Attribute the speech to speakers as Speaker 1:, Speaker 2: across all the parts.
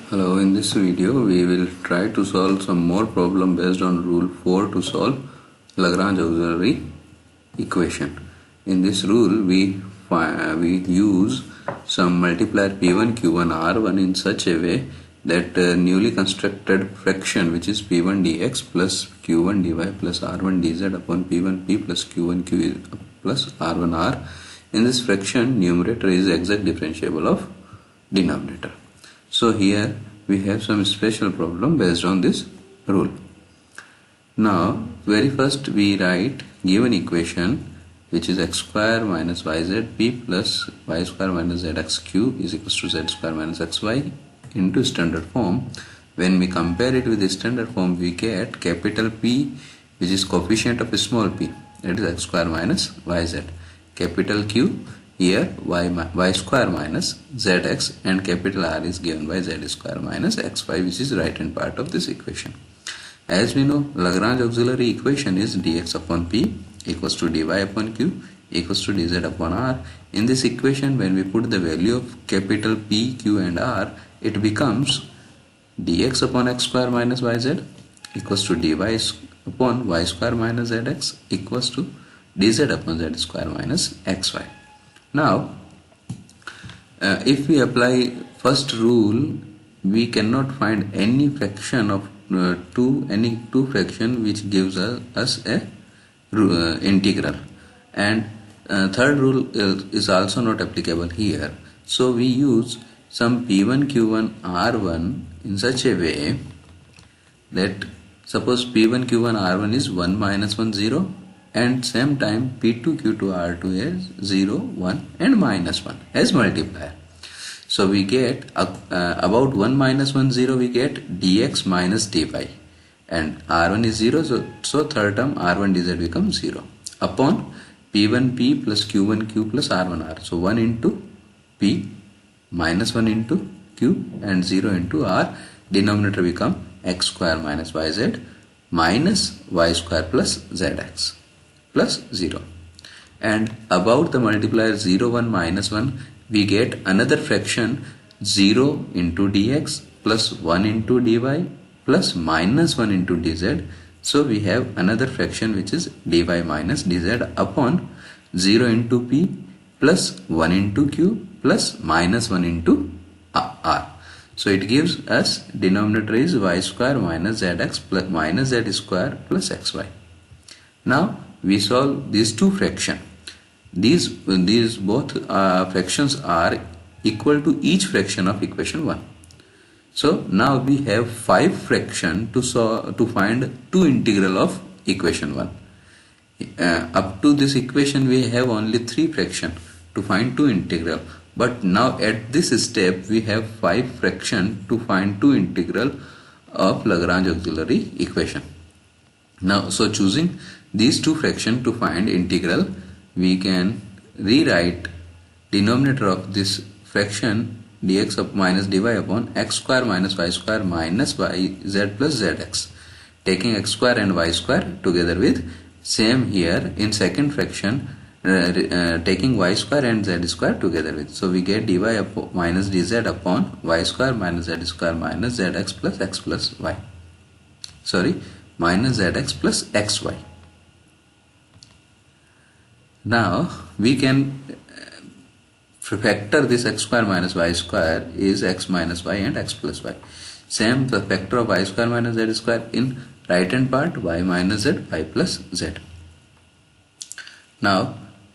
Speaker 1: Hello, in this video we will try to solve some more problem based on rule 4 to solve Lagrange auxiliary equation. In this rule we use some multiplier P1 Q1 R1 in such a way that newly constructed fraction, which is P1 dx plus Q1 dy plus R1 dz upon P1 p plus Q1 q plus R1 r, in this fraction numerator is exact differentiable of denominator. So here we have some special problem based on this rule. Now very first we write given equation, which is x square minus yz p plus y square minus zx cube is equals to z square minus xy into standard form. When we compare it with the standard form, we get capital P, which is coefficient of small p, that is x square minus yz, capital Q here y square minus zx, and capital R is given by z square minus xy, which is right hand part of this equation. As we know, Lagrange auxiliary equation is dx upon p equals to dy upon q equals to dz upon r. In this equation, when we put the value of capital P, Q and R, it becomes dx upon x square minus yz equals to dy upon y square minus zx equals to dz upon z square minus xy. Now, if we apply first rule, we cannot find any fraction of two fraction which gives us a integral, and third rule is also not applicable here. So we use some P1 Q1 R1 in such a way that suppose P1 Q1 R1 is 1 minus 1 0, and same time P2 Q2 R2 is 0 1 and minus 1 as multiplier. So we get about 1 minus 1 0, we get dx minus dy, and R1 is 0, so third term R1 dz becomes 0 upon P1 p plus Q1 q plus R1 r. So 1 into p minus 1 into q and 0 into r. Denominator become x square minus yz minus y square plus zx plus 0. And about the multiplier 0 1 minus 1, we get another fraction 0 into dx plus 1 into dy plus minus 1 into dz. So we have another fraction which is dy minus dz upon 0 into p plus 1 into q plus minus 1 into r. So it gives us denominator is y square minus zx plus minus z square plus xy. Now we solve these two fractions. These both fractions are equal to each fraction of equation 1. So now we have 5 fractions to find two integral of equation 1. Up to this equation we have only 3 fractions to find two integral, but now at this step we have 5 fractions to find two integral of Lagrange auxiliary equation. Now, so choosing these two fractions to find integral, we can rewrite denominator of this fraction dx of minus dy upon x square minus y square minus yz plus zx, taking x square and y square together with same here in second fraction taking y square and z square together with. So we get dy upon minus dz upon y square minus z square minus zx plus x plus y. Minus zx plus xy. Now we can factor this x square minus y square is x minus y and x plus y. Same the factor of y square minus z square in right hand part, y minus z, y plus z. Now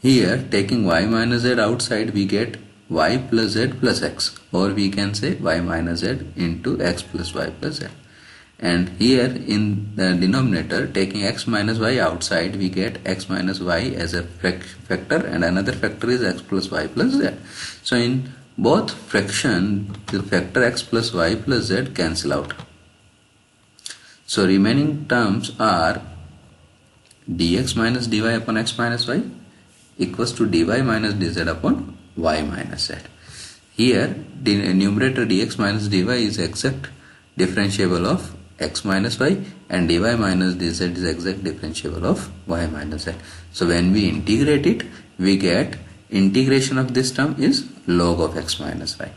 Speaker 1: here taking y minus z outside, we get y plus z plus x, or we can say y minus z into x plus y plus z. And here in the denominator, taking x minus y outside, we get x minus y as a factor, and another factor is x plus y plus z. So in both fraction, the factor x plus y plus z cancel out. So remaining terms are dx minus dy upon x minus y equals to dy minus dz upon y minus z. Here the numerator dx minus dy is exact differentiable of x minus y, and dy minus dz is exact differentiable of y minus z. So when we integrate it, we get integration of this term is log of x minus y,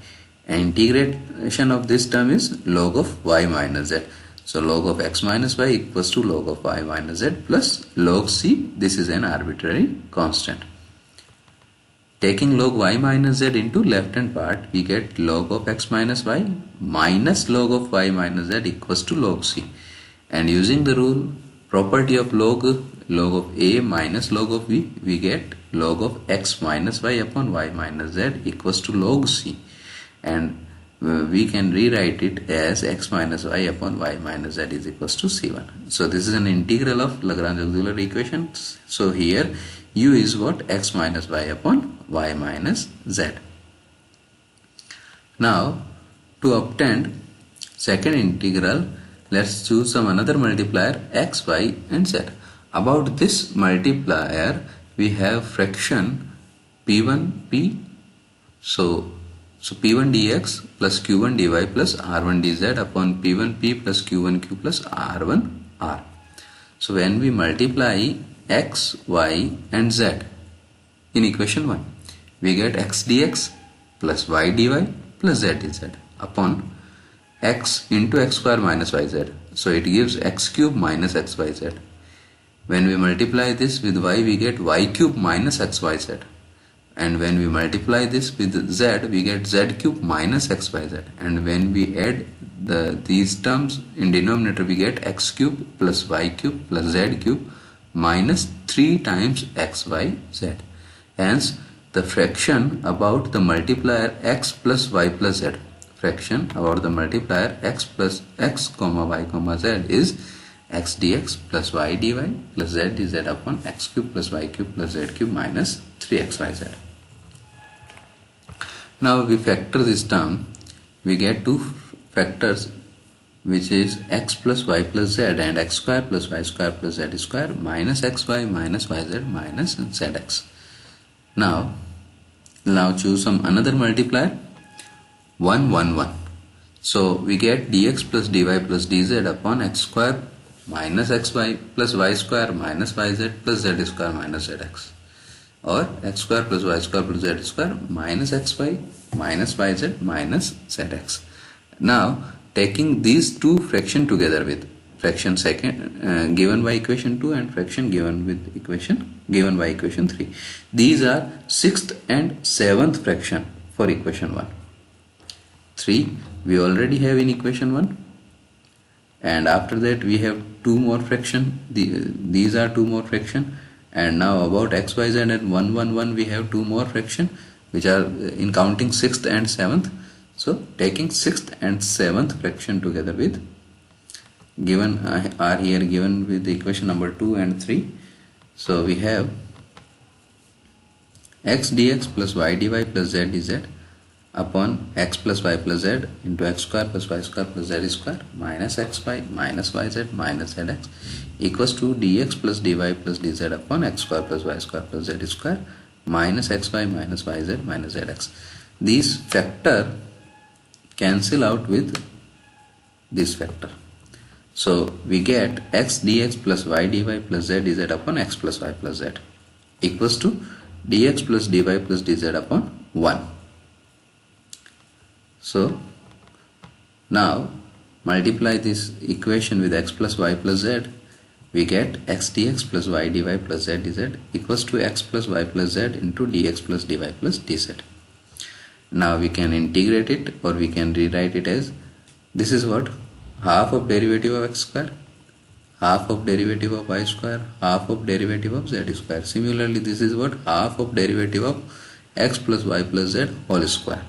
Speaker 1: Integration of this term is log of y minus z. So log of x minus y equals to log of y minus z plus log c. This is an arbitrary constant. Taking log y minus z into left hand part, we get log of x minus y minus log of y minus z equals to log c. And using the rule property of log of a minus log of b, we get log of x minus y upon y minus z equals to log c. And we can rewrite it as x minus y upon y minus z is equals to c1. So this is an integral of Lagrange auxiliary equation. So here u is what? X minus y upon y minus z. Now to obtain second integral, let's choose some another multiplier x, y and z. About this multiplier we have fraction p1 p. So p1 dx plus q1 dy plus r1 dz upon p1 p plus q1 q plus r1 r. So when we multiply x, y and z in equation 1, we get x dx plus y dy plus z dz upon x into x square minus yz. So it gives x cube minus xyz. When we multiply this with y, we get y cube minus xyz. And when we multiply this with z, we get z cube minus xyz. And when we add these terms in denominator, we get x cube plus y cube plus z cube minus 3 times xyz. Hence, the fraction about the multiplier x plus y plus z, fraction about the multiplier x plus x comma y comma z is x dx plus y dy plus z dz upon x cube plus y cube plus z cube minus 3xyz. Now we factor this term, we get two factors, which is x plus y plus z and x square plus y square plus z square minus xy minus yz minus zx. Now choose some another multiplier 1 1 1. So we get dx plus dy plus dz upon x square minus xy plus y square minus yz plus z square minus zx, or x square plus y square plus z square minus xy minus yz minus zx. Now taking these two fraction together with fraction second given by equation 2 and fraction given by equation 3. These are 6th and 7th fraction for equation 1. 3 we already have in equation 1, and after that we have two more fraction. These are two more fraction, and now about xyz and 1 1 1 we have two more fraction, which are in counting 6th and 7th. So taking 6th and 7th fraction together with given are here given with the equation number 2 and 3. So we have x dx plus y dy plus z dz upon x plus y plus z into x square plus y square plus z square minus xy minus yz minus zx equals to dx plus dy plus dz upon x square plus y square plus z square minus xy minus yz minus zx. These factor cancel out with this factor. So we get x dx plus y dy plus z dz upon x plus y plus z equals to dx plus dy plus dz upon 1. So now multiply this equation with x plus y plus z, we get x dx plus y dy plus z dz equals to x plus y plus z into dx plus dy plus dz. Now we can integrate it, or we can rewrite it as this is what? Half of derivative of x square, half of derivative of y square, half of derivative of z square. Similarly, this is what? Half of derivative of x plus y plus z whole square.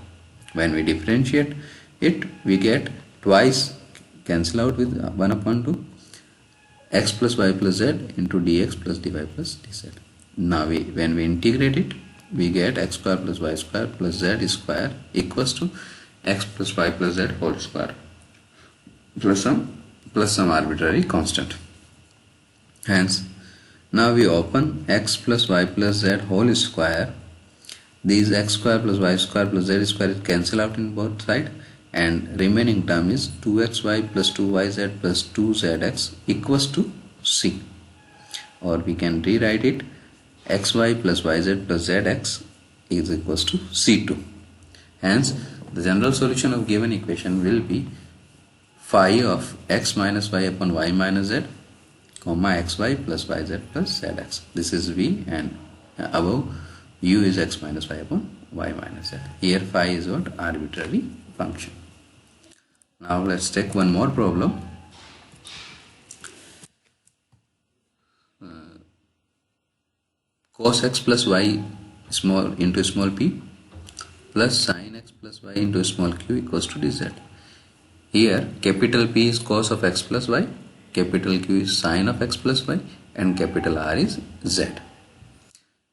Speaker 1: When we differentiate it, we get twice cancel out with 1 upon 2 x plus y plus z into dx plus dy plus dz. Now when we integrate it, we get x square plus y square plus z square equals to x plus y plus z whole square plus some arbitrary constant. Hence, now we open x plus y plus z whole square. These x square plus y square plus z square is cancel out in both sides, and remaining term is 2xy plus 2yz plus 2zx equals to c, or we can rewrite it xy plus yz plus zx is equals to c2. Hence the general solution of given equation will be phi of x minus y upon y minus z, comma xy plus yz plus zx. This is v, and above u is x minus y upon y minus z. Here phi is what? Arbitrary function. Now let's take one more problem. Cos x plus y small into small p plus sin x plus y into small q equals to dz. Here capital P is cos of x plus y, capital Q is sin of x plus y, and capital R is z.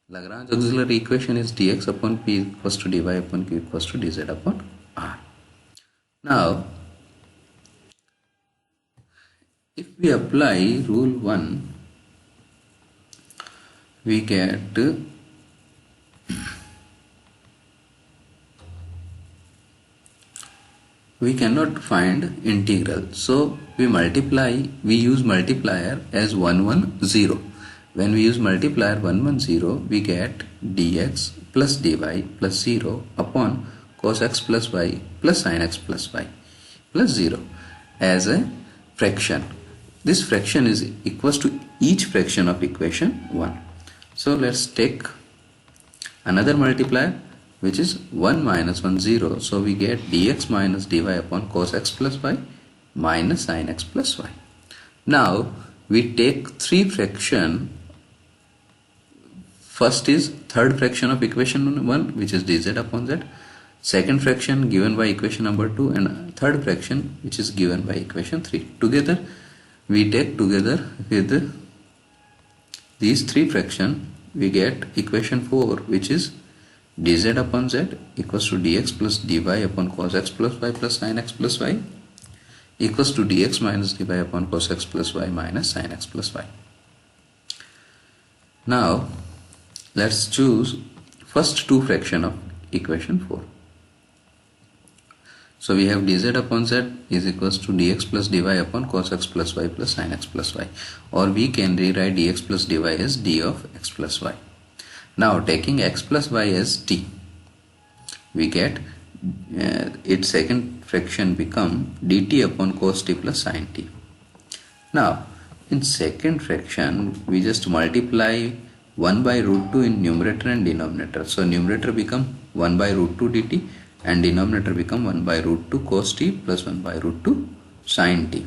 Speaker 1: Lagrange auxiliary equation is dx upon p equals to dy upon q equals to dz upon r. Now if we apply rule 1, we get we cannot find integral, so we use multiplier as 1 1 0. When we use multiplier 1 1 0, we get dx plus dy plus 0 upon cos x plus y plus sin x plus y plus 0 as a fraction. This fraction is equals to each fraction of equation 1. So let's take another multiplier, which is 1 minus 1 0. So we get dx minus dy upon cos x plus y minus sin x plus y. Now we take three fraction. First is third fraction of equation 1, which is dz upon z. Second fraction given by equation number 2, and third fraction which is given by equation 3. Together we take together with these three fraction, we get equation 4, which is dz upon z equals to dx plus dy upon cos x plus y plus sin x plus y equals to dx minus dy upon cos x plus y minus sin x plus y. Now let's choose first two fraction of equation 4. So we have dz upon z is equals to dx plus dy upon cos x plus y plus sin x plus y, or we can rewrite dx plus dy as d of x plus y. Now taking x plus y as t, we get its second fraction become dt upon cos t plus sin t. Now in second fraction we just multiply 1 by root 2 in numerator and denominator. So numerator become 1 by root 2 dt and denominator become 1 by root 2 cos t plus 1 by root 2 sin t.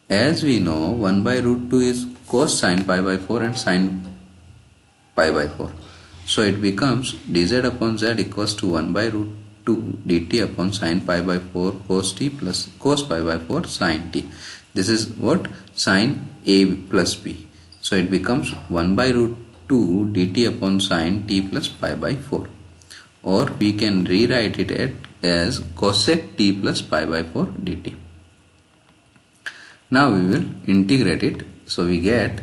Speaker 1: As we know, 1 by root 2 is cos sin pi by 4 and sin pi by 4. So it becomes dz upon z equals to 1 by root 2 dt upon sin pi by 4 cos t plus cos pi by 4 sin t. This is what? Sin a plus b. So it becomes 1 by root 2 dt upon sin t plus pi by 4. Or we can rewrite it as cosec t plus pi by 4 dt. Now we will integrate it. So we get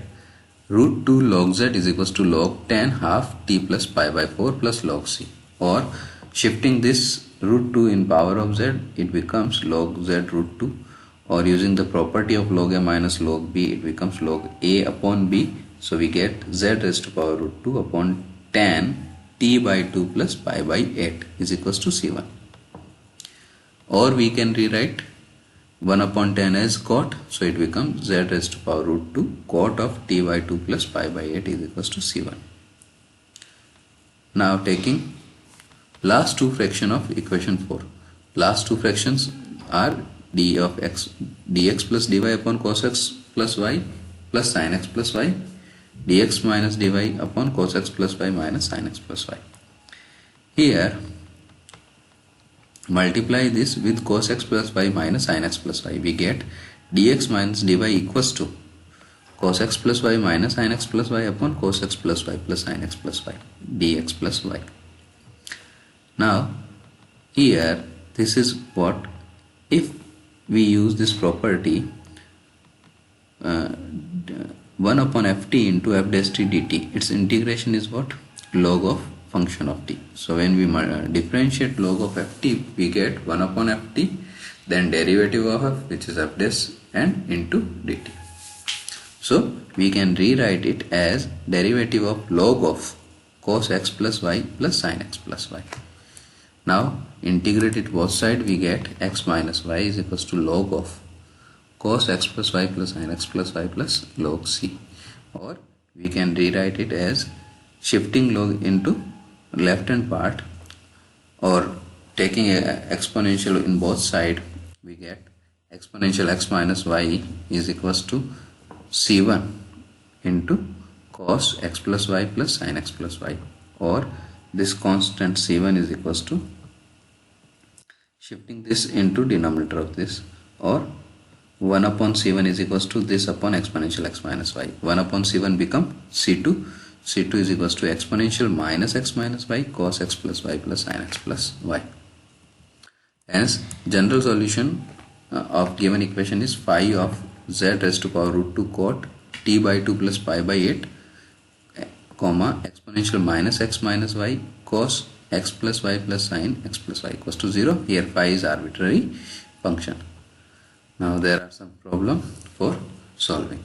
Speaker 1: root 2 log z is equals to log 10 half t plus pi by 4 plus log c. Or shifting this root 2 in power of z, it becomes log z root 2. Or using the property of log a minus log b, it becomes log a upon b. So we get z raised to power root 2 upon 10 t by 2 plus pi by 8 is equals to c1. Or we can rewrite 1 upon 10 as cot, so it becomes z raised to power root 2 cot of t by 2 plus pi by 8 is equals to c1. Now taking last two fraction of equation 4. Last two fractions are d of x dx plus dy upon cos x plus y plus sin x plus y, dx minus dy upon cos x plus y minus sin x plus y. Here multiply this with cos x plus y minus sin x plus y. We get dx minus dy equals to cos x plus y minus sin x plus y upon cos x plus y plus sin x plus y dx plus y. Now here this is what, if we use this property 1 upon ft into f dash t dt, its integration is what? Log of function of t. So when we differentiate log of ft, we get 1 upon ft, then derivative of f, which is f dash, and into dt. So we can rewrite it as derivative of log of cos x plus y plus sin x plus y. Now integrate it both sides, we get x minus y is equals to log of cos x plus y plus sin x plus y plus log c, or we can rewrite it as shifting log into left hand part or taking a exponential in both sides, we get exponential x minus y is equals to c1 into cos x plus y plus sin x plus y, or this constant c1 is equals to shifting this into denominator of this, or 1 upon c1 is equals to this upon exponential x minus y. 1 upon c1 become c2. c2 is equals to exponential minus x minus y cos x plus y plus sin x plus y. Hence general solution of given equation is phi of z raised to power root 2 cot t by 2 plus pi by 8 comma exponential minus x minus y cos x plus y plus sin x plus y equals to 0. Here phi is arbitrary function. Now there are some problem for solving.